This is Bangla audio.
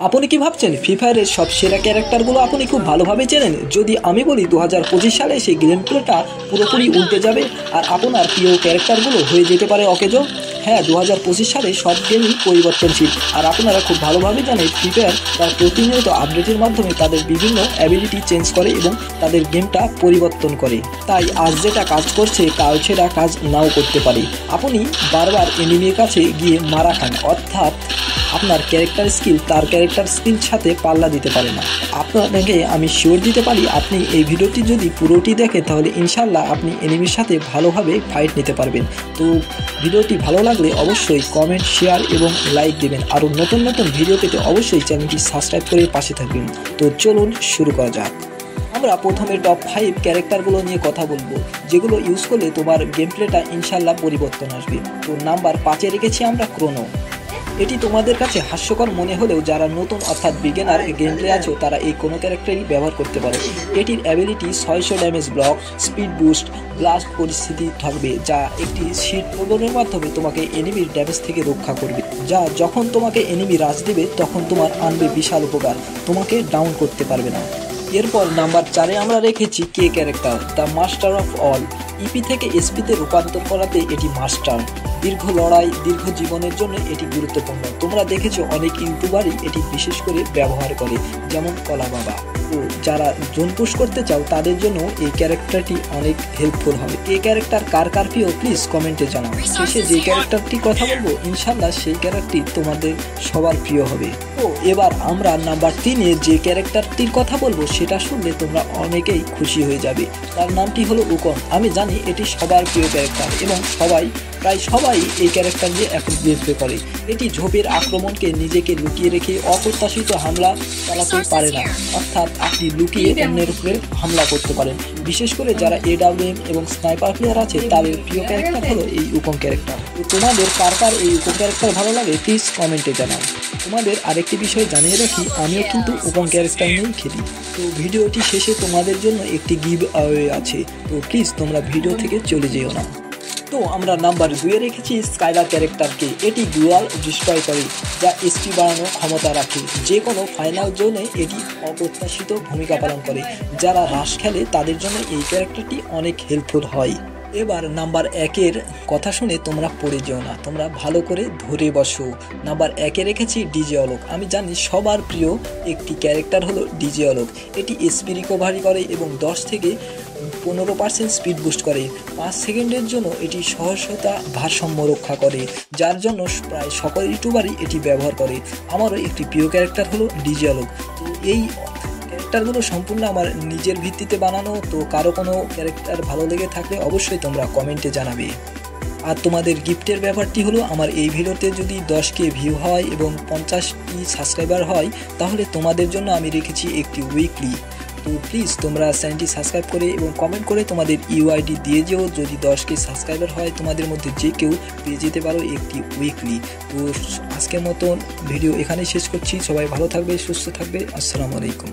আপনি কি ভাবছেন ফ্রি ফায়ারের সব সেরা ক্যারেক্টারগুলো আপনি খুব ভালোভাবে চেনেন? যদি আমি বলি 2025 সালে সেই গেম প্লেটা পুরোপুরি উল্টে যাবে আর আপনার প্রিয় ক্যারেক্টারগুলো হয়ে যেতে পারে অকেজো। হ্যাঁ, 2025 সালে সব গেমই পরিবর্তনশীল আর আপনারা খুব ভালোভাবে জানেন ফ্রি ফায়ার তার প্রতিনিয়ত আপডেটের মাধ্যমে তাদের বিভিন্ন অ্যাবিলিটি চেঞ্জ করে এবং তাদের গেমটা পরিবর্তন করে। তাই আজ যেটা কাজ করছে কাল সেটা কাজ নাও করতে পারে। আপনি বারবার এনিমির কাছে গিয়ে মারা খান, অর্থাৎ আপনার ক্যারেক্টার স্কিল তার ক্যারেক্টার স্কিল সাথে পাল্লা দিতে পারে না। আপনাকে আমি শিওর দিতে পারি, আপনি এই ভিডিওটি যদি পুরোটি দেখেন তাহলে ইনশাল্লাহ আপনি এনিমির সাথে ভালোভাবে ফাইট নিতে পারবেন। তো ভিডিওটি ভালো লাগলে অবশ্যই কমেন্ট, শেয়ার এবং লাইক দেবেন। আরও নতুন নতুন ভিডিও পেতে অবশ্যই চ্যানেলটি সাবস্ক্রাইব করে পাশে থাকবেন। তো চলুন শুরু করা যাক। আমরা প্রথমে টপ 5 ক্যারেক্টারগুলো নিয়ে কথা বলবো, যেগুলো ইউজ করলে তোমার গেম প্লেটা ইনশাল্লাহ পরিবর্তন আসবে। তো নাম্বার 5-এ রেখেছি আমরা ক্রোনো। এটি তোমাদের কাছে হাস্যকর মনে হলেও যারা নতুন অর্থাৎ বিগিনার গেম প্লে আছো তারা এই কোনো ক্যারেক্টারই ব্যবহার করতে পারো। এটির ability 600 damage block, speed boost, blast পরিস্থিতি থাকবে, যা একটি শিট প্রবলের মাধ্যমে তোমাকে এনিমির ড্যামেজ থেকে রক্ষা করবে, যা যখন তোমাকে এনিমি রাজ দেবে তখন তোমার আনবে বিশাল উপকার, তোমাকে ডাউন করতে পারবে না। এরপর নাম্বার 4-এ আমরা রেখেছি কে character, the master of all. EP থেকে এসপিতে রূপান্তর করাতে এটি মাস্টার। দীর্ঘ লড়াই, দীর্ঘ জীবনের জন্য এটি গুরুত্বপূর্ণ। তোমরা দেখেছো অনেক ইউটিউবারই এটি বিশেষ করে ব্যবহার করে, যেমন কলা বাবা। তো যারা জোন পুশ করতে চাও তাদের জন্য এই ক্যারেক্টারটি অনেক হেল্পফুল হবে। এই ক্যারেক্টার কার কার প্রিয় প্লিজ কমেন্টে জানাও। শেষে যে ক্যারেক্টারটি কথা বলবো ইনশাল্লাহ সেই ক্যারেক্টারটি তোমাদের সবার প্রিয় হবে। তো এবার আমরা নাম্বার 3-এ যে ক্যারেক্টারটির কথা বলবো সেটা শুনলে তোমরা অনেকেই খুশি হয়ে যাবে। তার নামটি হলো উকন। আমি জানি এটি সবার প্রিয় ক্যারেক্টার এবং প্রায় সবাই এই ক্যারেক্টার দিয়ে এখন গেম প্লে করে। এটি ঝোপের আক্রমণকে নিজেকে লুকিয়ে রেখে অপ্রত্যাশিত হামলা চালাতে পারে না, অর্থাৎ আপনি লুকিয়ে অন্যের উপরে হামলা করতে পারেন। বিশেষ করে যারা AWM এবং স্নাইপার প্লেয়ার আছে তাদের প্রিয় ক্যারেক্টার হলো এই উকন ক্যারেক্টার। তো তোমাদের কার কার এই উকন ক্যারেক্টার ভালো লাগে প্লিজ কমেন্টে জানাও। তোমাদের আরেকটি বিষয় জানিয়ে রাখি, আমিও কিন্তু উকন ক্যারেক্টার নিয়েই খেলি। তো ভিডিওটি শেষে তোমাদের জন্য একটি গিভ অ্যাওয়ে আছে, তো প্লিজ তোমরা ভিডিও থেকে চলে যেও না। তো আমরা নাম্বার 2-এ রেখেছি স্কাইলার ক্যারেক্টারকে। এটি ডুয়াল ডিস্ট্রয় করে, যা এসপি বাড়ানোর ক্ষমতা রাখে। যে কোনো ফাইনাল জোনে এটি অপ্রত্যাশিত ভূমিকা পালন করে। যারা রাশ খেলে তাদের জন্য এই ক্যারেক্টারটি অনেক হেল্পফুল হয়। এবার নাম্বার 1-এর কথা শুনে তোমরা পড়ে যেও না, তোমরা ভালো করে ধরে বসো। নাম্বার 1-এ রেখেছি ডিজে অলোক। আমি জানি সবার প্রিয় একটি ক্যারেক্টার হলো ডিজে অলোক। এটি এসপি রিকভারি করে এবং 10 থেকে 15% স্পিড বুস্ট করে। 5 সেকেন্ডের জন্য এটি সহজতা ভারসাম্য রক্ষা করে, যার জন্য প্রায় সকল ইউটিউবারই এটি ব্যবহার করে। আমারও একটি প্রিয় ক্যারেক্টার হলো ডিজে অলোক। তো এই ক্যারেক্টারগুলো সম্পূর্ণ আমার নিজের ভিত্তিতে বানানো। তো কারো কোনো ক্যারেক্টার ভালো লেগে থাকলে অবশ্যই তোমরা কমেন্টে জানাবে। আর তোমাদের গিফটের ব্যাপারটি হলো, আমার এই ভিডিওতে যদি 10K ভিউ হয় এবং 50টি সাবস্ক্রাইবার হয় তাহলে তোমাদের জন্য আমি রেখেছি একটি উইকলি। তো প্লিজ তোমরা চ্যানেলটি সাবস্ক্রাইব করে এবং কমেন্ট করে তোমাদের ইউআইডি দিয়ে যেও। যদি 10K সাবস্ক্রাইবার হয় তোমাদের মধ্যে যে কেউ পেয়ে যেতে পারো একটি উইকলি। তো আজকের মতন ভিডিও এখানেই শেষ করছি। সবাই ভালো থাকবে, সুস্থ থাকবে। আসসালামু আলাইকুম।